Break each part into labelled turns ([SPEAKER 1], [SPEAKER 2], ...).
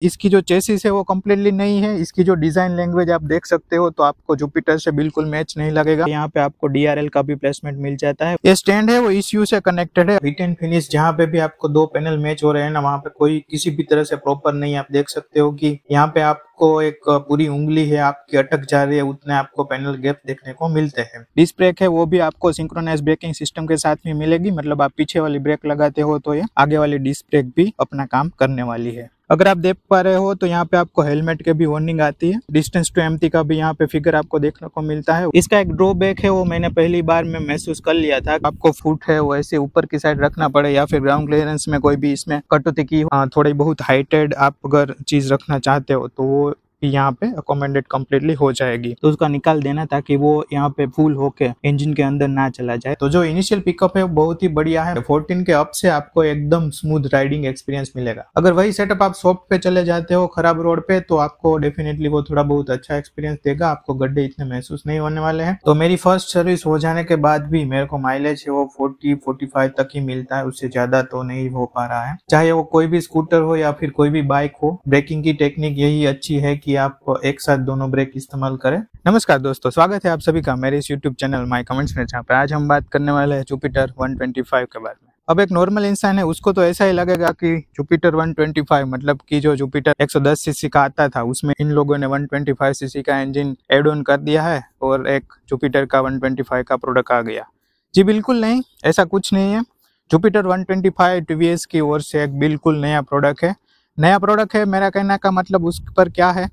[SPEAKER 1] इसकी जो चेसिस है वो कम्प्लीटली नई है। इसकी जो डिजाइन लैंग्वेज आप देख सकते हो तो आपको जुपिटर से बिल्कुल मैच नहीं लगेगा। यहाँ पे आपको DRL का भी प्लेसमेंट मिल जाता है। ये स्टैंड है वो ECU से कनेक्टेड है। फिट एंड फिनिश जहाँ पे भी आपको दो पैनल मैच हो रहे हैं ना, वहाँ पे कोई किसी भी तरह से प्रॉपर नहीं। आप देख सकते हो कि यहाँ पे आपको एक पूरी उंगली है आपकी अटक जा रही है, उतने आपको पैनल गैप देखने को मिलते हैं। डिस्क ब्रेक है वो भी आपको सिंक्रोनाइज ब्रेकिंग सिस्टम के साथ में मिलेगी, मतलब आप पीछे वाली ब्रेक लगाते हो तो ये आगे वाली डिस्क ब्रेक भी अपना काम करने वाली है। अगर आप देख पा रहे हो तो यहाँ पे आपको हेलमेट के भी वार्निंग आती है। डिस्टेंस टू एम्प्टी का भी यहाँ पे फिगर आपको देखने को मिलता है। इसका एक ड्रॉबैक है वो मैंने पहली बार में महसूस कर लिया था। आपको फुट है वो ऐसे ऊपर की साइड रखना पड़े या फिर ग्राउंड क्लियरेंस में कोई भी इसमें कटौती की थोड़ी बहुत हाइटेड आप अगर चीज रखना चाहते हो तो वो यहाँ पे अकोमोडेट कम्प्लीटली हो जाएगी, तो उसका निकाल देना ताकि वो यहाँ पे फुल होके इंजन के अंदर ना चला जाए। तो जो इनिशियल पिकअप है वो बहुत ही बढ़िया है। 14 के अप से आपको एकदम स्मूथ राइडिंग एक्सपीरियंस मिलेगा। अगर वही सेटअप आप सॉफ्ट पे चले जाते हो खराब रोड पे तो आपको डेफिनेटली वो थोड़ा बहुत अच्छा एक्सपीरियंस देगा, आपको गड्ढे इतने महसूस नहीं होने वाले हैं। तो मेरी फर्स्ट सर्विस हो जाने के बाद भी मेरे को माइलेज है वो 40-45 तक ही मिलता है, उससे ज्यादा तो नहीं हो पा रहा है। चाहे वो कोई भी स्कूटर हो या फिर कोई भी बाइक हो, ब्रेकिंग की टेक्निक यही अच्छी है कि आप एक साथ दोनों ब्रेक इस्तेमाल करें। नमस्कार दोस्तों, स्वागत है आप सभी का मेरे इस YouTube चैनल माय कमेंट्स में, जहाँ पे आज हम बात करने वाले हैं जुपिटर 125 के बारे में। अब एक नॉर्मल इंसान है उसको तो ऐसा ही लगेगा कि जुपिटर 125 मतलब कि जो जुपिटर 110 सीसी का आता था उसमें इन लोगों ने 125 सीसी का इंजन एड ऑन कर दिया है और एक जुपिटर का 125 का प्रोडक्ट आ गया। जी बिल्कुल नहीं, ऐसा कुछ नहीं है। जुपिटर 125 TVS की ओर से एक बिल्कुल नया प्रोडक्ट है। नया प्रोडक्ट है, मेरा कहने का मतलब उस पर क्या है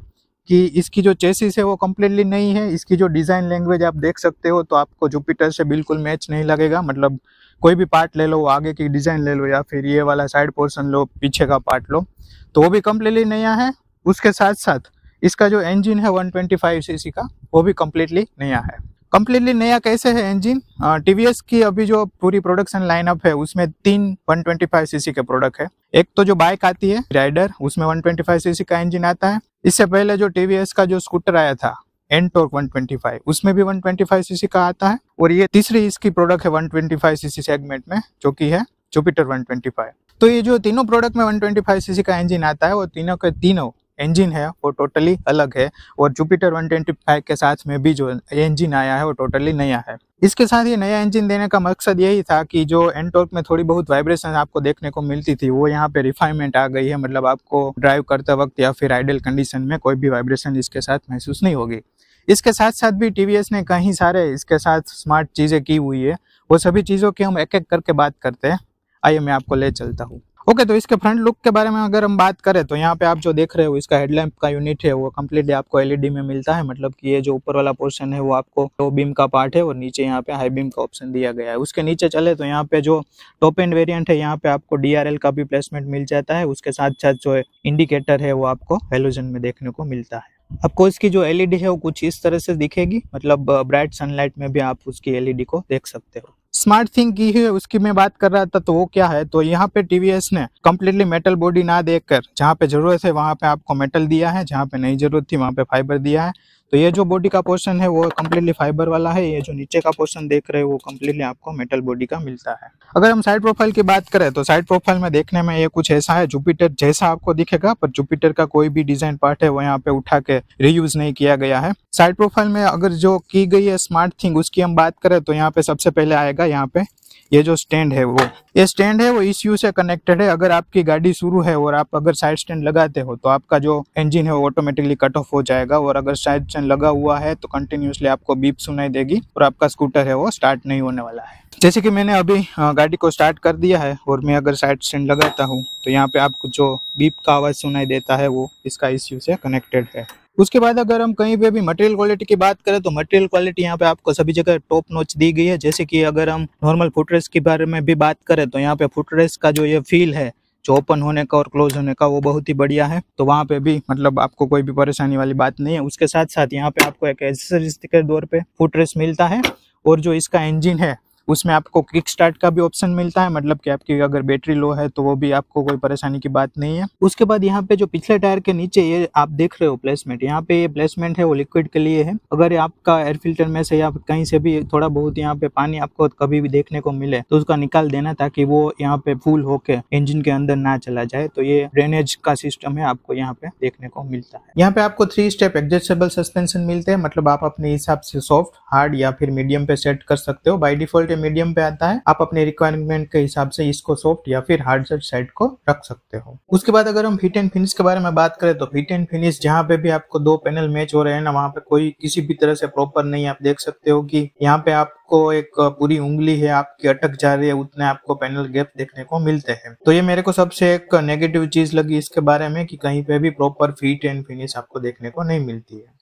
[SPEAKER 1] कि इसकी जो चेसिस है वो कम्प्लीटली नई है। इसकी जो डिजाइन लैंग्वेज आप देख सकते हो तो आपको जुपिटर से बिल्कुल मैच नहीं लगेगा। मतलब कोई भी पार्ट ले लो, आगे की डिजाइन ले लो या फिर ये वाला साइड पोर्शन लो, पीछे का पार्ट लो, तो वो भी कम्प्लीटली नया है। उसके साथ साथ इसका जो इंजन है 125 सीसी का वो भी कम्प्लीटली नया है। कम्प्लीटली नया कैसे है इंजन? TVS की अभी जो पूरी प्रोडक्शन लाइनअप है उसमें 3 125 सीसी के प्रोडक्ट है। एक तो जो बाइक आती है राइडर, उसमें 125 सीसी का इंजन आता है। इससे पहले जो TVS का जो स्कूटर आया था एनटॉर्क 125, उसमें भी 125 सीसी का आता है। और ये तीसरी इसकी प्रोडक्ट है 125 सीसी सेगमेंट में, जो कि है जुपिटर 125। तो ये जो तीनों प्रोडक्ट में 125 सीसी का इंजन आता है वो तीनों के तीनों इंजन है वो टोटली अलग है। और जुपिटर 125 के साथ में भी जो इंजन आया है वो टोटली नया है। इसके साथ ये नया इंजन देने का मकसद यही था कि जो एनटॉर्क में थोड़ी बहुत वाइब्रेशन आपको देखने को मिलती थी वो यहाँ पे रिफाइनमेंट आ गई है। मतलब आपको ड्राइव करते वक्त या फिर आइडल कंडीशन में कोई भी वाइब्रेशन इसके साथ महसूस नहीं होगी। इसके साथ साथ भी TVS ने कई सारे इसके साथ स्मार्ट चीजें की हुई है। वो सभी चीजों की हम एक एक करके बात करते हैं। आइए मैं आपको ले चलता हूँ। ओके, तो इसके फ्रंट लुक के बारे में अगर हम बात करें तो यहाँ पे आप जो देख रहे हो इसका हेडलैम्प का यूनिट है वो कम्प्लीटली आपको LED में मिलता है। मतलब कि ये जो ऊपर वाला पोर्शन है वो आपको लो बीम का पार्ट है और नीचे यहाँ पे हाई बीम का ऑप्शन दिया गया है। उसके नीचे चले तो यहाँ पे जो टॉप एंड वेरिएंट है यहाँ पे आपको DRL का भी प्लेसमेंट मिल जाता है। उसके साथ साथ जो इंडिकेटर है वो आपको हेलोजन में देखने को मिलता है। आपको इसकी जो LED है वो कुछ इस तरह से दिखेगी, मतलब ब्राइट सनलाइट में भी आप उसकी LED को देख सकते हो। स्मार्ट थिंग की है उसकी मैं बात कर रहा था, तो वो क्या है, तो यहाँ पे TVS ने कम्प्लीटली मेटल बॉडी ना देखकर जहाँ पे जरूरत है वहाँ पे आपको मेटल दिया है, जहाँ पे नहीं जरूरत थी वहाँ पे फाइबर दिया है। तो ये जो बॉडी का पोर्शन है वो कम्प्लीटली फाइबर वाला है। ये जो नीचे का पोर्शन देख रहे हो वो कम्प्लीटली आपको मेटल बॉडी का मिलता है। अगर हम साइड प्रोफाइल की बात करें तो साइड प्रोफाइल में देखने में ये कुछ ऐसा है, जुपिटर जैसा आपको दिखेगा, पर जुपिटर का कोई भी डिजाइन पार्ट है वो यहाँ पे उठा के रीयूज नहीं किया गया है। साइड प्रोफाइल में अगर जो की गई है स्मार्ट थिंग उसकी हम बात करें तो यहाँ पे सबसे पहले आएगा यहाँ पे ये जो स्टैंड है ये स्टैंड है वो ECU से कनेक्टेड है। अगर आपकी गाड़ी शुरू है और आप अगर साइड स्टैंड लगाते हो तो आपका जो इंजन है वो ऑटोमेटिकली कट ऑफ हो जाएगा। और अगर साइड स्टैंड लगा हुआ है तो कंटिन्यूसली आपको बीप सुनाई देगी और आपका स्कूटर है वो स्टार्ट नहीं होने वाला है। जैसे कि मैंने अभी गाड़ी को स्टार्ट कर दिया है और मैं अगर साइड स्टैंड लगाता हूँ तो यहाँ पे आपको जो बीप का आवाज सुनाई देता है वो इसका ECU से कनेक्टेड है। उसके बाद अगर हम कहीं पे भी मटेरियल क्वालिटी की बात करें तो मटेरियल क्वालिटी यहाँ पे आपको सभी जगह टॉप नॉच दी गई है। जैसे कि अगर हम नॉर्मल फुटरेस्ट के बारे में भी बात करें तो यहाँ पे फुटरेस्ट का जो ये फील है जो ओपन होने का और क्लोज होने का वो बहुत ही बढ़िया है। तो वहाँ पे भी मतलब आपको कोई भी परेशानी वाली बात नहीं है। उसके साथ साथ यहाँ पे आपको एक एक्सेसरीज के तौर पे फुटरेस्ट मिलता है और जो इसका इंजन है उसमें आपको किक स्टार्ट का भी ऑप्शन मिलता है, मतलब कि आपकी अगर बैटरी लो है तो वो भी आपको कोई परेशानी की बात नहीं है। उसके बाद यहाँ पे जो पिछले टायर के नीचे ये आप देख रहे हो प्लेसमेंट, यहाँ पे ये प्लेसमेंट है वो लिक्विड के लिए है। अगर आपका एयर फिल्टर में से या कहीं से भी थोड़ा बहुत यहाँ पे पानी आपको कभी भी देखने को मिले तो उसका निकाल देना, ताकि वो यहाँ पे फुल होके इंजन के अंदर ना चला जाए। तो ये ड्रेनेज का सिस्टम है, आपको यहाँ पे देखने को मिलता है। यहाँ पे आपको 3 स्टेप एडजस्टेबल सस्पेंशन मिलते हैं, मतलब आप अपने हिसाब से सॉफ्ट, हार्ड या फिर मीडियम पे सेट कर सकते हो। बाय डिफॉल्ट ये मीडियम पे आता है, आप अपने रिक्वायरमेंट के हिसाब से इसको सॉफ्ट या फिर हार्ड साइड को रख सकते हो। उसके बाद अगर हम फिट एंड फिनिश के बारे में बात करें तो फिट एंड फिनिश जहाँ पे भी आपको 2 पैनल मैच हो रहे हैं ना, वहाँ पे कोई किसी भी तरह से प्रॉपर नहीं। आप देख सकते हो कि यहाँ पे आपको एक पूरी उंगली है आपकी अटक जा रही है, उतने आपको पैनल गैप देखने को मिलते हैं। तो ये मेरे को सबसे एक नेगेटिव चीज लगी इसके बारे में कि कहीं पे भी प्रॉपर फिट एंड फिनिश आपको देखने को नहीं मिलती है।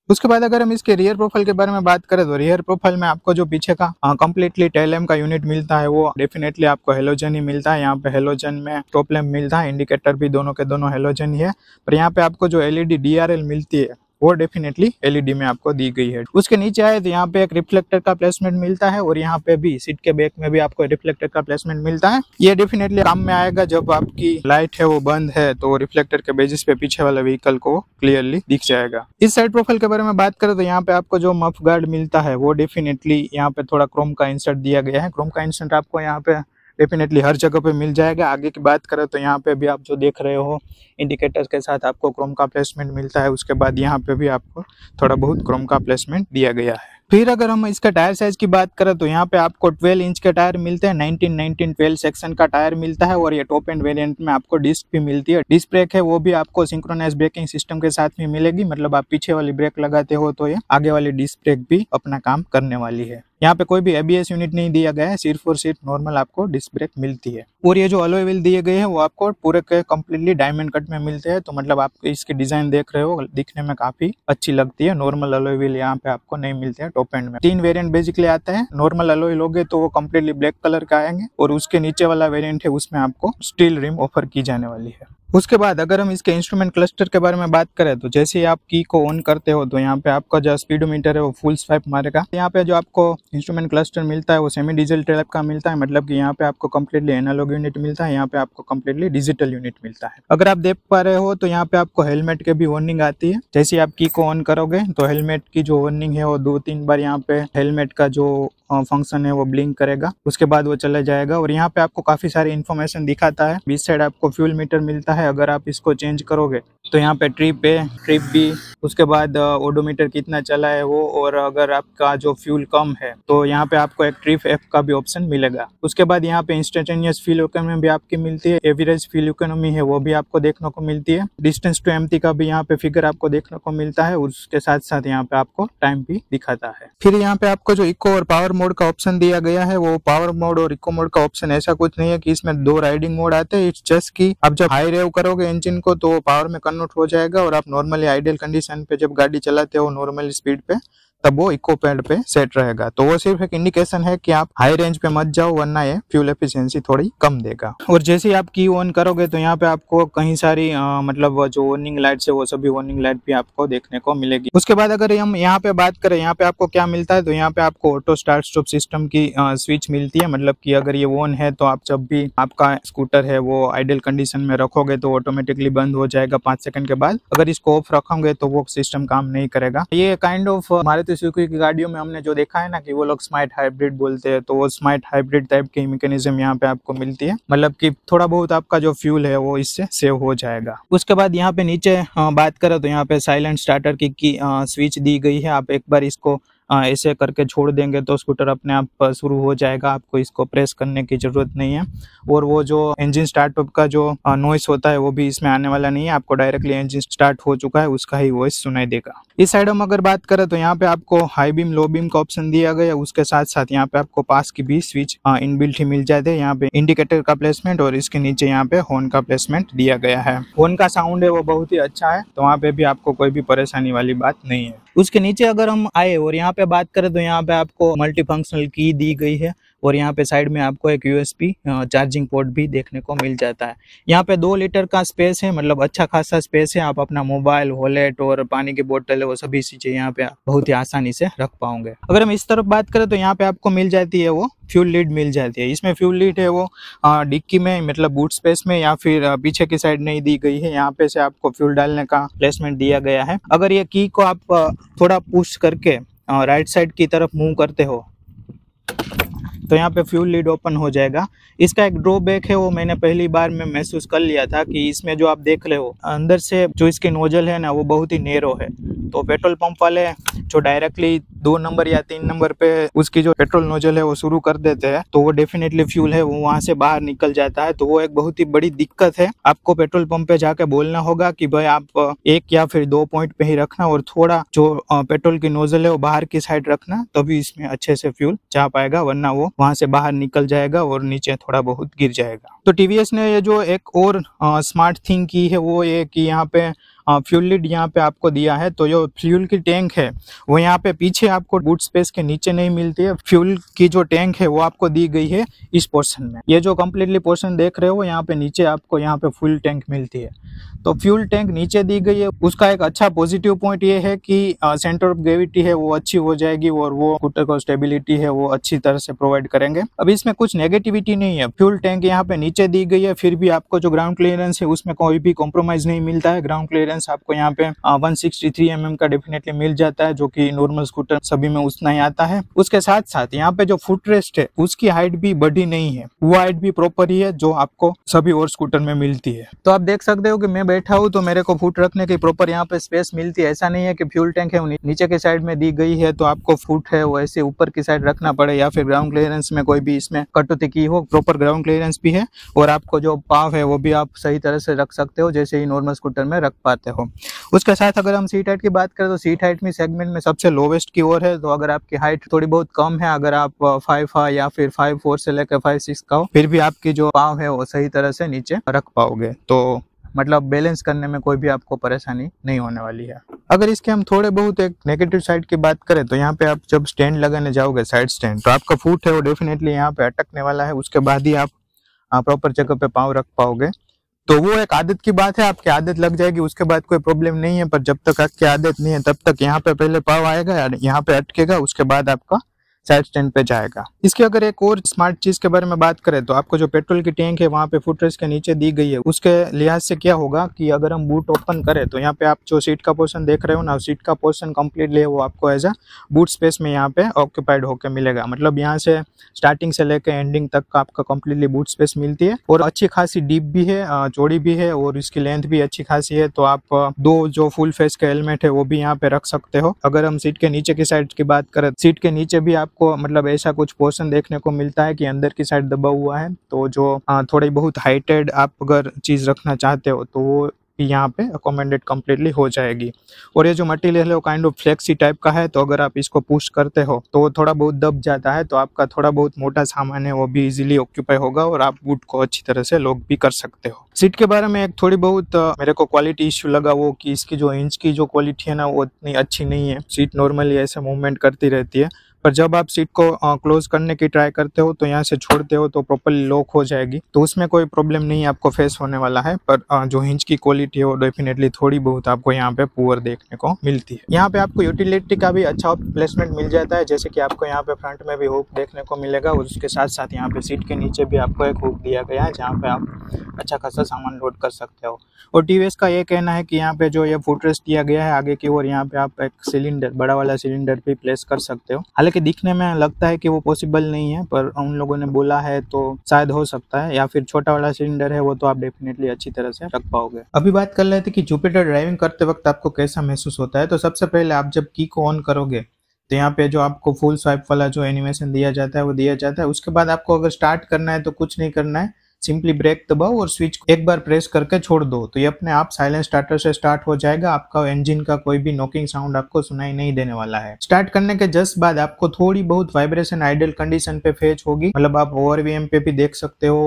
[SPEAKER 1] उसके बाद अगर हम इसके रियर प्रोफाइल के बारे में बात करें तो रियर प्रोफाइल में आपको जो पीछे का कंप्लीटली टेल लैम्प का यूनिट मिलता है वो डेफिनेटली आपको हेलोजन ही मिलता है। यहाँ पे हेलोजन में टॉप लैम्प मिलता है, इंडिकेटर भी दोनों के दोनों हेलोजन ही है। पर यहाँ पे आपको जो एलईडी डीआरएल मिलती है वो डेफिनेटली एलईडी में आपको दी गई है। उसके नीचे आए तो यहाँ पे एक रिफ्लेक्टर का प्लेसमेंट मिलता है, और यहाँ पे भी सीट के बैक में भी आपको रिफ्लेक्टर का प्लेसमेंट मिलता है। ये डेफिनेटली काम में आएगा जब आपकी लाइट है वो बंद है, तो रिफ्लेक्टर के बेसिस पे पीछे वाले व्हीकल को क्लियरली दिख जाएगा। इस साइड प्रोफाइल के बारे में बात करें तो यहाँ पे आपको जो मफ गार्ड मिलता है वो डेफिनेटली यहाँ पे थोड़ा क्रोम का इंसर्ट दिया गया है। क्रोम का इंसर्ट आपको यहाँ पे डेफिनेटली हर जगह पे मिल जाएगा। आगे की बात करें तो यहाँ पे भी आप जो देख रहे हो इंडिकेटर के साथ आपको क्रोम का प्लेसमेंट मिलता है। उसके बाद यहाँ पे भी आपको थोड़ा बहुत क्रोम का प्लेसमेंट दिया गया है। फिर अगर हम इसका टायर साइज की बात करें तो यहाँ पे आपको 12 इंच के टायर मिलते हैं, 19-19-12 सेक्शन का टायर मिलता है, और ये टॉप एंड वेरिएंट में आपको डिस्क भी मिलती है। डिस्क ब्रेक है वो भी आपको सिंक्रोनाइज ब्रेकिंग सिस्टम के साथ में मिलेगी, मतलब आप पीछे वाली ब्रेक लगाते हो तो ये आगे वाली डिस्क ब्रेक भी अपना काम करने वाली है। यहाँ पे कोई भी एबीएस यूनिट नहीं दिया गया है, सिर्फ और सिर्फ नॉर्मल आपको डिस्क ब्रेक मिलती है। और ये जो अलॉय व्हील दिए गए हैं वो आपको पूरे के कम्प्लीटली डायमंड कट में मिलते हैं, तो मतलब आप इसकी डिजाइन देख रहे हो दिखने में काफी अच्छी लगती है। नॉर्मल अलॉय व्हील यहाँ पे आपको नहीं मिलते हैं टॉप एंड में। 3 वेरिएंट बेसिकली आता है। नॉर्मल अलॉय लोगे तो वो कम्प्लीटली ब्लैक कलर का आएंगे, और उसके नीचे वाला वेरिएंट है उसमें आपको स्टील रिम ऑफर की जाने वाली है। उसके बाद अगर हम इसके इंस्ट्रूमेंट क्लस्टर के बारे में बात करें तो जैसे ही आप की को ऑन करते हो तो यहाँ पे आपका जो स्पीडोमीटर है वो फुल स्वाइप मारेगा। यहाँ पे जो आपको इंस्ट्रूमेंट क्लस्टर मिलता है वो सेमी डिजिटल टाइप का मिलता है, मतलब कि यहाँ पे आपको कम्प्लीटली एनालॉग यूनिट मिलता है, यहाँ पे आपको कम्प्लीटली डिजिटल यूनिट मिलता है। अगर आप देख पा रहे हो तो यहाँ पे आपको हेलमेट के भी वार्निंग आती है। जैसे आप की को ऑन करोगे तो हेलमेट की जो वार्निंग है वो 2-3 बार यहाँ पे हेलमेट का जो फंक्शन है वो ब्लिंक करेगा, उसके बाद वो चला जाएगा। और यहाँ पे आपको काफी सारी इन्फॉर्मेशन दिखाता है। बीच साइड आपको फ्यूल मीटर मिलता है, अगर आप इसको चेंज करोगे तो यहाँ पे ट्रिप है, ट्रिप भी, उसके बाद ओडोमीटर कितना चला है वो, और अगर आपका जो फ्यूल कम है तो यहाँ पे आपको एक ट्रिप एफ का भी ऑप्शन मिलेगा। उसके बाद यहाँ पे इंस्टेंटेनियस फ्यूल इकोनॉमी भी आपकी मिलती है, एवरेज फ्यूल इकोनॉमी है वो भी आपको देखने को मिलती है, डिस्टेंस टू एम्प्टी का भी यहाँ पे फिगर आपको देखने को मिलता है, उसके साथ साथ यहाँ पे आपको टाइम भी दिखाता है। फिर यहाँ पे आपको जो इको और पावर मोड का ऑप्शन दिया गया है, वो पावर मोड और इको मोड का ऑप्शन ऐसा कुछ नहीं है कि इसमें 2 राइडिंग मोड आते हैं। इट्स जस्ट कि आप जब हाई रेव करोगे इंजन को तो पावर में कन्वर्ट हो जाएगा, और आप नॉर्मली आइडियल कंडीशन पे जब गाड़ी चलाते हो नॉर्मल स्पीड पे तब वो इको पैड पे सेट रहेगा। तो वो सिर्फ एक इंडिकेशन है कि आप हाई रेंज पे मत जाओ, वरना ये फ्यूल एफिशिएंसी थोड़ी कम देगा। और जैसे ही आप की ऑन करोगे तो यहाँ पे आपको कहीं सारी मतलब जो वार्निंग लाइट्स है वो सभी वार्निंग लाइट भी आपको देखने को मिलेगी। उसके बाद अगर हम यहाँ पे बात करें यहाँ पे आपको क्या मिलता है, तो यहाँ पे आपको ऑटो स्टार्ट स्टॉप सिस्टम की स्विच मिलती है, मतलब कि अगर ये ऑन है तो आप जब भी आपका स्कूटर है वो आइडियल कंडीशन में रखोगे तो ऑटोमेटिकली बंद हो जाएगा 5 सेकंड के बाद। अगर इसको ऑफ रखोगे तो वो सिस्टम काम नहीं करेगा। ये काइंड ऑफ मारुति सुजुकी की गाड़ियों में हमने जो देखा है ना कि वो लोग स्मार्ट हाइब्रिड बोलते हैं, तो वो स्मार्ट हाइब्रिड टाइप की मैकेनिज्म यहाँ पे आपको मिलती है, मतलब कि थोड़ा बहुत आपका जो फ्यूल है वो इससे सेव हो जाएगा। उसके बाद यहाँ पे नीचे बात करें तो यहाँ पे साइलेंट स्टार्टर की स्विच दी गई है। आप एक बार इसको ऐसे करके छोड़ देंगे तो स्कूटर अपने आप शुरू हो जाएगा, आपको इसको प्रेस करने की जरूरत नहीं है। और वो जो इंजन स्टार्टअप का जो नॉइस होता है वो भी इसमें आने वाला नहीं है, आपको डायरेक्टली इंजन स्टार्ट हो चुका है उसका ही वॉइस सुनाई देगा। इस साइड हम अगर बात करें तो यहाँ पे आपको हाई बीम लो बीम का ऑप्शन दिया गया, उसके साथ साथ यहाँ पे आपको पास की भी स्विच इनबिल्ट ही मिल जाते हैं। यहाँ पे इंडिकेटर का प्लेसमेंट और इसके नीचे यहाँ पे हॉर्न का प्लेसमेंट दिया गया है। हॉर्न का साउंड है वो बहुत ही अच्छा है, तो वहाँ पे भी आपको कोई भी परेशानी वाली बात नहीं है। उसके नीचे अगर हम आए और यहाँ पे बात करें तो यहाँ पे आपको मल्टी फंक्शनल की दी गई है, और यहाँ पे साइड में आपको एक USB चार्जिंग पोर्ट भी देखने को मिल जाता है। यहाँ पे 2 लीटर का स्पेस है, मतलब अच्छा खासा स्पेस है। आप अपना मोबाइल, वॉलेट और पानी की बोतल है वो सभी चीजें यहाँ पे बहुत ही आसानी से रख पाओगे। अगर हम इस तरफ बात करें तो यहाँ पे आपको मिल जाती है वो फ्यूल लीड मिल जाती है। इसमें फ्यूल लीड है वो डिक्की में, मतलब बूट स्पेस में या फिर पीछे की साइड नहीं दी गई है। यहाँ पे से आपको फ्यूल डालने का प्लेसमेंट दिया गया है। अगर ये की को आप थोड़ा पुश करके राइट साइड की तरफ मूव करते हो तो यहाँ पे फ्यूल लीड ओपन हो जाएगा। इसका एक ड्रॉबैक है वो मैंने पहली बार में महसूस कर लिया था कि इसमें जो आप देख रहे हो अंदर से जो इसकी नोजल है ना वो बहुत ही नैरो है। तो पेट्रोल पंप वाले जो डायरेक्टली 2 नंबर या 3 नंबर पे उसकी जो पेट्रोल नोजल है वो शुरू कर देते हैं तो वो डेफिनेटली फ्यूल है वो वहां से बाहर निकल जाता है। तो वो एक बहुत ही बड़ी दिक्कत है। आपको पेट्रोल पंप पे जाके बोलना होगा कि भाई आप 1 या फिर 2 पॉइंट पे ही रखना और थोड़ा जो पेट्रोल की नोजल है वो बाहर की साइड रखना, तभी इसमें अच्छे से फ्यूल जा पाएगा, वरना वो वहां से बाहर निकल जाएगा और नीचे थोड़ा बहुत गिर जाएगा। तो टीवीएस ने ये जो एक और स्मार्ट थिंग की है वो ये कि यहाँ पे फ्यूल लीड यहाँ पे आपको दिया है। तो जो फ्यूल की टैंक है वो यहाँ पे पीछे आपको बूट स्पेस के नीचे नहीं मिलती है। फ्यूल की जो टैंक है वो आपको दी गई है इस पोर्शन में। ये जो कम्प्लीटली पोर्शन देख रहे हो यहाँ पे नीचे आपको यहाँ पे फुल टैंक मिलती है। तो फ्यूल टैंक नीचे दी गई है। उसका एक अच्छा पॉजिटिव पॉइंट ये है कि सेंटर ऑफ ग्रेविटी है वो अच्छी हो जाएगी और वो स्कूटर को स्टेबिलिटी है वो अच्छी तरह से प्रोवाइड करेंगे। अब इसमें कुछ नेगेटिविटी नहीं है। फ्यूल टैंक यहाँ पे नीचे दी गई है, फिर भी आपको जो ग्राउंड क्लियरेंस है उसमें कोई भी कॉम्प्रोमाइज नहीं मिलता है। ग्राउंड क्लियरेंस आपको यहाँ पे 163 mm का डेफिनेटली मिल जाता है, जो कि नॉर्मल स्कूटर सभी में उतना ही आता है। उसके साथ साथ यहाँ पे जो फुट रेस्ट है उसकी हाइट भी बढ़ी नहीं है, वो हाइट भी प्रॉपर ही है जो आपको सभी और स्कूटर में मिलती है। तो आप देख सकते हो कि मैं बैठा हूँ तो मेरे को फुट रखने की प्रॉपर यहाँ पे स्पेस मिलती है। ऐसा नहीं है कि फ्यूल टैंक है वो नीचे के साइड में दी गई है तो आपको फुट है वो ऐसे ऊपर की साइड रखना पड़े, या फिर ग्राउंड क्लियरेंस में कोई भी इसमें कटौती की हो। प्रॉपर ग्राउंड क्लियरेंस भी है और आपको जो पाव है वो भी आप सही तरह से रख सकते हो जैसे ही नॉर्मल स्कूटर में रख पाते हो। उसके साथ अगर हम सीट हाइट की बात करें तो सीट हाइट में सेगमेंट में सबसे लोवेस्ट की ओर है। तो अगर आपकी हाइट थोड़ी बहुत कम है, अगर आप 5 या फिर 5'4" से लेकर 5'6" का हो, फिर भी आपकी जो पाव है वो सही तरह से नीचे रख पाओगे। तो मतलब बैलेंस करने में कोई भी आपको परेशानी नहीं होने वाली है। अगर इसके हम थोड़े बहुत एक नेगेटिव साइड की बात करें तो यहाँ पे आप जब स्टैंड लगाने जाओगे साइड स्टैंड, तो आपका फुट है वो डेफिनेटली यहाँ पे अटकने वाला है। उसके बाद ही आप प्रॉपर जगह पे पाँव रख पाओगे। तो वो एक आदत की बात है, आपकी आदत लग जाएगी उसके बाद कोई प्रॉब्लम नहीं है। पर जब तक आपकी आदत नहीं है तब तक यहाँ पे पहले पाँव आएगा, यहाँ पे अटकेगा, उसके बाद आपका साइड स्टैंड पे जाएगा। इसके अगर एक और स्मार्ट चीज के बारे में बात करें तो आपको जो पेट्रोल की टैंक है वहाँ पे फुट रेस्ट के नीचे दी गई है। उसके लिहाज से क्या होगा कि अगर हम बूट ओपन करें तो यहाँ पे आप जो सीट का पोर्शन देख रहे हो ना, सीट का पोर्शन कम्प्लीटली है वो आपको एज अ बूट स्पेस में यहाँ पे ऑक्यूपाइड होकर मिलेगा। मतलब यहाँ से स्टार्टिंग से लेकर एंडिंग तक का आपका कम्प्लीटली बूट स्पेस मिलती है और अच्छी खासी डीप भी है, चौड़ी भी है और इसकी लेंथ भी अच्छी खासी है। तो आप 2 जो फुल फेस के हेलमेट है वो भी यहाँ पे रख सकते हो। अगर हम सीट के नीचे की साइड की बात करें, सीट के नीचे भी आपको मतलब ऐसा कुछ पोर्शन देखने को मिलता है कि अंदर की साइड दबा हुआ है। तो जो थोड़ी बहुत हाइटेड आप अगर चीज रखना चाहते हो तो वो यहाँ पे अकोमोडेट कम्प्लीटली हो जाएगी। और ये जो मटेरियल है वो काइंड ऑफ फ्लेक्सी टाइप का है, तो अगर आप इसको पुश करते हो तो वो थोड़ा बहुत दब जाता है। तो आपका थोड़ा बहुत मोटा सामान है वो भी इजीली ऑक्यूपाई होगा और आप बूट को अच्छी तरह से लॉक भी कर सकते हो। सीट के बारे में एक थोड़ी बहुत मेरे को क्वालिटी इश्यू लगा वो कि इसकी जो इंच की जो क्वालिटी है ना वो उतनी अच्छी नहीं है। सीट नॉर्मली ऐसे मूवमेंट करती रहती है, पर जब आप सीट को क्लोज करने की ट्राई करते हो तो यहाँ से छोड़ते हो तो प्रॉपर्ली लॉक हो जाएगी। तो उसमें कोई प्रॉब्लम नहीं आपको फेस होने वाला है। पर जो हिंज की क्वालिटी है वो डेफिनेटली थोड़ी बहुत आपको यहाँ पे पुअर देखने को मिलती है। यहाँ पे आपको यूटिलिटी का भी अच्छा प्लेसमेंट मिल जाता है, जैसे कि आपको यहाँ पे फ्रंट में भी हुक देखने को मिलेगा और उसके साथ साथ यहाँ पे सीट के नीचे भी आपको एक हुक दिया गया है जहाँ पे आप अच्छा खासा सामान लोड कर सकते हो। और टीवीएस का ये कहना है कि यहाँ पे जो ये फुट रेस्ट दिया गया है आगे की ओर, यहाँ पे आप एक सिलेंडर, बड़ा वाला सिलेंडर भी प्लेस कर सकते हो। हालांकि दिखने में लगता है कि वो पॉसिबल नहीं है, पर उन लोगों ने बोला है तो शायद हो सकता है। या फिर छोटा वाला सिलेंडर है वो तो आप डेफिनेटली अच्छी तरह से रख पाओगे। अभी बात कर लेते कि जुपिटर ड्राइविंग करते वक्त आपको कैसा महसूस होता है। तो सबसे पहले आप जब की को ऑन करोगे तो यहाँ पे जो आपको फुल स्वाइप वाला जो एनिमेशन दिया जाता है वो दिया जाता है। उसके बाद आपको अगर स्टार्ट करना है तो कुछ नहीं करना है, सिंपली ब्रेक दबाओ और स्विच एक बार प्रेस करके छोड़ दो तो ये अपने आप साइलेंट स्टार्टर से स्टार्ट हो जाएगा। आपका इंजन का कोई भी नॉकिंग साउंड आपको सुनाई नहीं देने वाला है। स्टार्ट करने के जस्ट बाद आपको थोड़ी बहुत वाइब्रेशन आइडल कंडीशन पे फेच होगी, मतलब आप ओवरवीएम पे भी देख सकते हो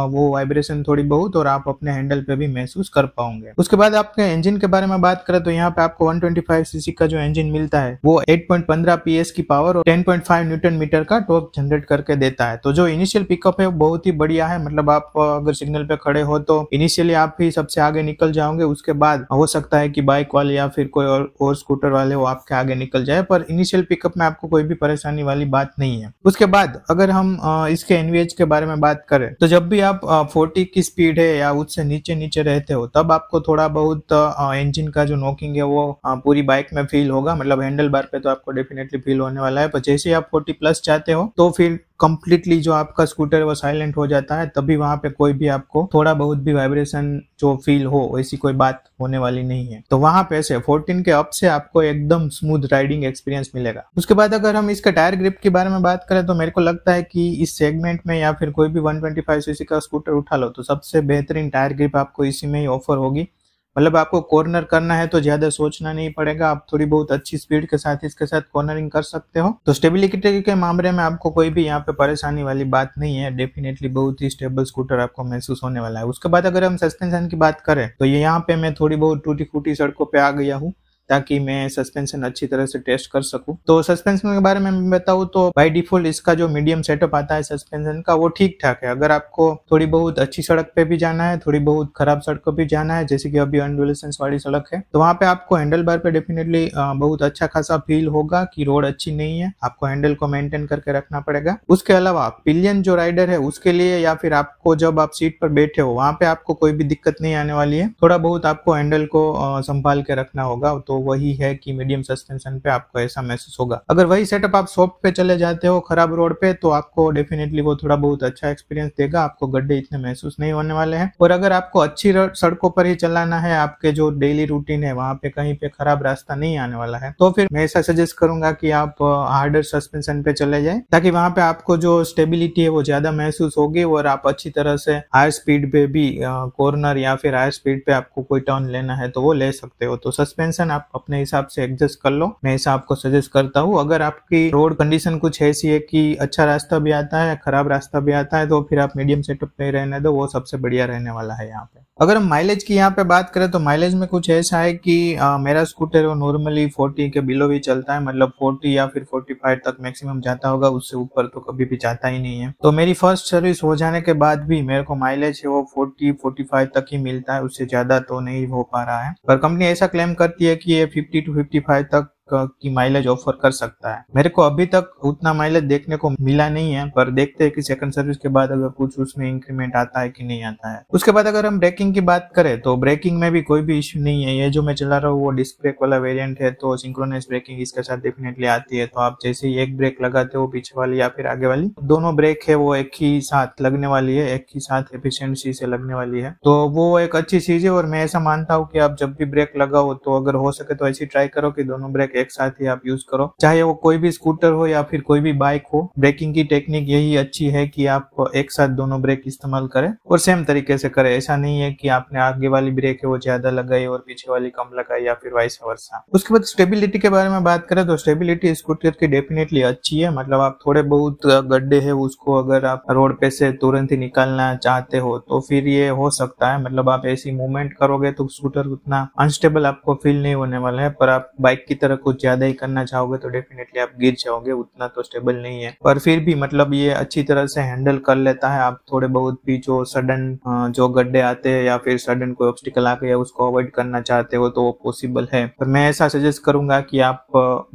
[SPEAKER 1] वो वाइब्रेशन थोड़ी बहुत, और आप अपने हैंडल पे भी महसूस कर पाओगे। उसके बाद आपके इंजन के बारे में बात करें तो यहाँ पे आपको 125 सीसी का जो इंजन मिलता है वो 8.15 PS की पावर और 10.5 न्यूटन मीटर का टॉर्क जनरेट करके देता है। तो जो इनिशियल पिकअप है वो बहुत ही बढ़िया है, मतलब आप अगर सिग्नल पे खड़े हो तो इनिशियली आप ही सबसे आगे निकल जाओगे, उसके बाद हो सकता है कि बाइक वाले या फिर कोई और स्कूटर वाले वो आपके आगे निकल जाए, पर इनिशियल पिकअप में आपको कोई भी परेशानी वाली बात नहीं है। उसके बाद अगर हम इसके एनवीएच के बारे में बात करें तो जब भी आप 40 की स्पीड है या उससे नीचे नीचे रहते हो तब आपको थोड़ा बहुत इंजन का जो नॉकिंग है वो पूरी बाइक में फील होगा, मतलब हैंडल बार पे तो आपको डेफिनेटली फील होने वाला है। पर जैसे आप 40 प्लस चाहते हो तो फिर कंप्लीटली जो आपका स्कूटर है वो साइलेंट हो जाता है, तभी वहां पे कोई भी आपको थोड़ा बहुत भी वाइब्रेशन जो फील हो वैसी कोई बात होने वाली नहीं है। तो वहां पे से 14 के अप से आपको एकदम स्मूथ राइडिंग एक्सपीरियंस मिलेगा। उसके बाद अगर हम इसका टायर ग्रिप के बारे में बात करें तो मेरे को लगता है कि इस सेगमेंट में या फिर कोई भी 125 सीसी का स्कूटर उठा लो तो सबसे बेहतरीन टायर ग्रिप आपको इसी में ही ऑफर होगी। मतलब आपको कॉर्नर करना है तो ज्यादा सोचना नहीं पड़ेगा, आप थोड़ी बहुत अच्छी स्पीड के साथ इसके साथ कॉर्नरिंग कर सकते हो। तो स्टेबिलिटी के मामले में आपको कोई भी यहाँ पे परेशानी वाली बात नहीं है, डेफिनेटली बहुत ही स्टेबल स्कूटर आपको महसूस होने वाला है। उसके बाद अगर हम सस्पेंशन की बात करें तो ये यहाँ पे मैं थोड़ी बहुत टूटी फूटी सड़कों पे आ गया हूँ ताकि मैं सस्पेंशन अच्छी तरह से टेस्ट कर सकूं। तो सस्पेंशन के बारे में मैं बताऊं तो बाय डिफॉल्ट इसका जो मीडियम सेटअप आता है सस्पेंशन का वो ठीक ठाक है। अगर आपको थोड़ी बहुत अच्छी सड़क पे भी जाना है, थोड़ी बहुत खराब सड़क पे भी जाना है, जैसे कि अभी अनडुलेशंस वाली सड़क है, तो वहां पे आपको हैंडल बार पे डेफिनेटली बहुत अच्छा खासा फील होगा कि रोड अच्छी नहीं है, आपको हैंडल को मेंटेन करके रखना पड़ेगा। उसके अलावा पिलियन जो राइडर है उसके लिए या फिर आपको जब आप सीट पर बैठे हो वहां पे आपको कोई भी दिक्कत नहीं आने वाली है। थोड़ा बहुत आपको हैंडल को संभाल के रखना होगा, तो वही है कि मीडियम सस्पेंशन पे आपको ऐसा महसूस होगा। अगर वही सेटअप आप सॉफ्ट पे चले जाते हो खराब रोड पे तो आपको डेफिनेटली वो थोड़ा बहुत अच्छा एक्सपीरियंस देगा, आपको गड्ढे इतने महसूस नहीं होने वाले हैं। और अगर आपको अच्छी सड़कों पर ही चलाना है, आपके जो डेली रूटीन है वहां पे कहीं पे खराब रास्ता नहीं आने वाला है, तो फिर मैं ऐसा सजेस्ट करूंगा कि आप हार्डर सस्पेंशन पे चले जाए, ताकि वहां पे आपको जो स्टेबिलिटी है वो ज्यादा महसूस होगी और आप अच्छी तरह से हायर स्पीड पे भी कॉर्नर या फिर हायर स्पीड पे आपको कोई टर्न लेना है तो वो ले सकते हो। तो सस्पेंशन आप अपने हिसाब से एडजस्ट कर लो, मैं ऐसा आपको सजेस्ट करता हूँ। अगर आपकी रोड कंडीशन कुछ ऐसी है कि अच्छा रास्ता भी आता है खराब रास्ता भी आता है तो फिर आप मीडियम सेटअप पे रहने दो, वो सबसे बढ़िया रहने वाला है यहाँ पे। अगर हम माइलेज की यहाँ पे बात करें तो माइलेज में कुछ ऐसा है कि मेरा स्कूटर वो नॉर्मली 40 के बिलो भी चलता है, मतलब 40 या फिर 45 तक मैक्सिमम जाता होगा, उससे ऊपर तो कभी भी जाता ही नहीं है। तो मेरी फर्स्ट सर्विस हो जाने के बाद भी मेरे को माइलेज है वो 40-45 तक ही मिलता है, उससे ज्यादा तो नहीं हो पा रहा है। पर कंपनी ऐसा क्लेम करती है कि ये 50 to 55 तक की माइलेज ऑफर कर सकता है। मेरे को अभी तक उतना माइलेज देखने को मिला नहीं है, पर देखते हैं कि सेकंड सर्विस के बाद अगर कुछ उसमें इंक्रीमेंट आता है कि नहीं आता है। उसके बाद अगर हम ब्रेकिंग की बात करें तो ब्रेकिंग में भी कोई भी इश्यू नहीं है। ये जो मैं चला रहा हूँ वो डिस्क ब्रेक वाला वेरिएंट है, तो सिंक्रोनाइज ब्रेकिंग इसके साथ डेफिनेटली आती है। तो आप जैसे ही एक ब्रेक लगाते हो पीछे वाली या फिर आगे वाली, दोनों ब्रेक है वो एक ही साथ लगने वाली है, एक ही साथ एफिशिएंसी से लगने वाली है, तो वो एक अच्छी चीज है। और मैं ऐसा मानता हूँ कि आप जब भी ब्रेक लगाओ तो अगर हो सके तो ऐसी ट्राई करो कि दोनों ब्रेक एक साथ ही आप यूज करो, चाहे वो कोई भी स्कूटर हो या फिर कोई भी बाइक हो। ब्रेकिंग की टेक्निक यही अच्छी है कि आप एक साथ दोनों ब्रेक इस्तेमाल करें और सेम तरीके से करें। ऐसा नहीं है कि आपने आगे वाली ब्रेक है वो ज्यादा लगाई और पीछे वाली कम लगाई या फिर वाइस वर्सा। उसके बाद स्टेबिलिटी के बारे में बात करें तो स्टेबिलिटी स्कूटर की डेफिनेटली अच्छी है, मतलब आप थोड़े बहुत गड्ढे है उसको अगर आप रोड पे से तुरंत ही निकालना चाहते हो तो फिर ये हो सकता है, मतलब आप ऐसी मूवमेंट करोगे तो स्कूटर उतना अनस्टेबल आपको फील नहीं होने वाला है। पर आप बाइक की तरह कुछ ज्यादा ही करना चाहोगे तो डेफिनेटली आप गिर जाओगे, उतना तो स्टेबल नहीं है। पर फिर भी मतलब ये अच्छी तरह से हैंडल कर लेता है। आप थोड़े बहुत भी जो सडन जो गड्ढे आते हैं या फिर सडन कोई ऑब्स्टिकल आ गया उसको अवॉइड करना चाहते हो तो वो पॉसिबल है। पर मैं ऐसा सजेस्ट करूंगा कि आप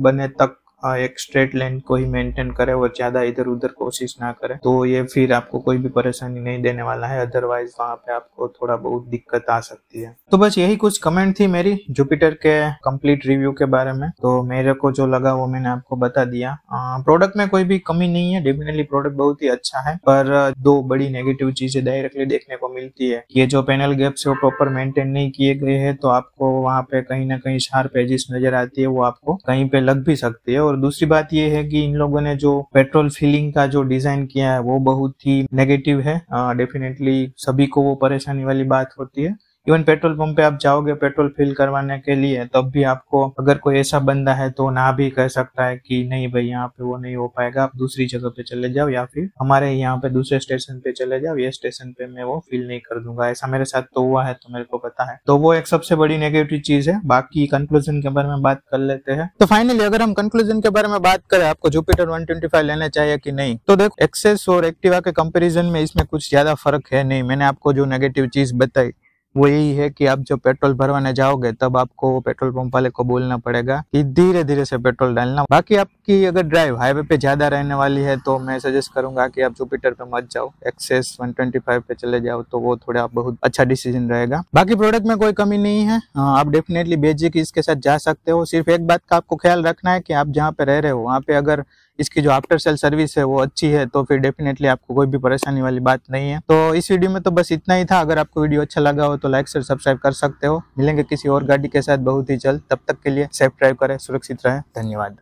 [SPEAKER 1] बने तक एक स्ट्रेट लाइन को ही मेंटेन करे और ज्यादा इधर उधर कोशिश ना करे, तो ये फिर आपको कोई भी परेशानी नहीं देने वाला है। अदरवाइज वहां पे आपको थोड़ा बहुत दिक्कत आ सकती है। तो बस यही कुछ कमेंट थी मेरी जुपिटर के कंप्लीट रिव्यू के बारे में। तो मेरे को जो लगा वो मैंने आपको बता दिया। प्रोडक्ट में कोई भी कमी नहीं है, डेफिनेटली प्रोडक्ट बहुत ही अच्छा है। पर दो बड़ी नेगेटिव चीजें डायरेक्टली देखने को मिलती है। ये जो पैनल गैप्स है वो प्रॉपर मेंटेन नहीं किए गए हैं, तो आपको वहां पे कहीं ना कहीं शार्प एजेस नजर आती है, वो आपको कहीं पे लग भी सकती है और दूसरी बात ये है कि इन लोगों ने जो पेट्रोल फिलिंग का जो डिजाइन किया है वो बहुत ही नेगेटिव है। डेफिनेटली सभी को वो परेशानी वाली बात होती है। इवन पेट्रोल पंप पे आप जाओगे पेट्रोल फिल करवाने के लिए, तब भी आपको अगर कोई ऐसा बंदा है तो ना भी कह सकता है कि नहीं भाई यहाँ पे वो नहीं हो पाएगा, आप दूसरी जगह पे चले जाओ या फिर हमारे यहाँ पे दूसरे स्टेशन पे चले जाओ, ये स्टेशन पे मैं वो फिल नहीं कर दूंगा। ऐसा मेरे साथ तो हुआ है तो मेरे को पता है। तो वो एक सबसे बड़ी नेगेटिव चीज है। बाकी कंक्लूजन के बारे में बात कर लेते हैं। तो फाइनली अगर हम कंक्लूजन के बारे में बात करें, आपको जुपिटर 125 लेना चाहिए कि नहीं, तो देखो एक्सेस और एक्टिवा के कंपेरिजन में इसमें कुछ ज्यादा फर्क है नहीं। मैंने आपको जो नेगेटिव चीज बताई वो यही है कि आप जब पेट्रोल भरवाने जाओगे तब आपको पेट्रोल पंप वाले को बोलना पड़ेगा कि धीरे धीरे से पेट्रोल डालना। बाकी आपकी अगर ड्राइव हाईवे पे ज्यादा रहने वाली है तो मैं सजेस्ट करूंगा कि आप जुपिटर पे मत जाओ, एक्सेस 125 पे चले जाओ, तो वो थोड़ा बहुत अच्छा डिसीजन रहेगा। बाकी प्रोडक्ट में कोई कमी नहीं है, आप डेफिनेटली बेझिझक इसके साथ जा सकते हो। सिर्फ एक बात का आपको ख्याल रखना है कि आप जहाँ पे रह रहे हो वहाँ पे अगर इसकी जो आफ्टर सेल सर्विस है वो अच्छी है तो फिर डेफिनेटली आपको कोई भी परेशानी वाली बात नहीं है। तो इस वीडियो में तो बस इतना ही था। अगर आपको वीडियो अच्छा लगा हो तो लाइक शेयर सब्सक्राइब कर सकते हो। मिलेंगे किसी और गाड़ी के साथ बहुत ही जल्द। तब तक के लिए सेफ ड्राइव करें, सुरक्षित रहें। धन्यवाद।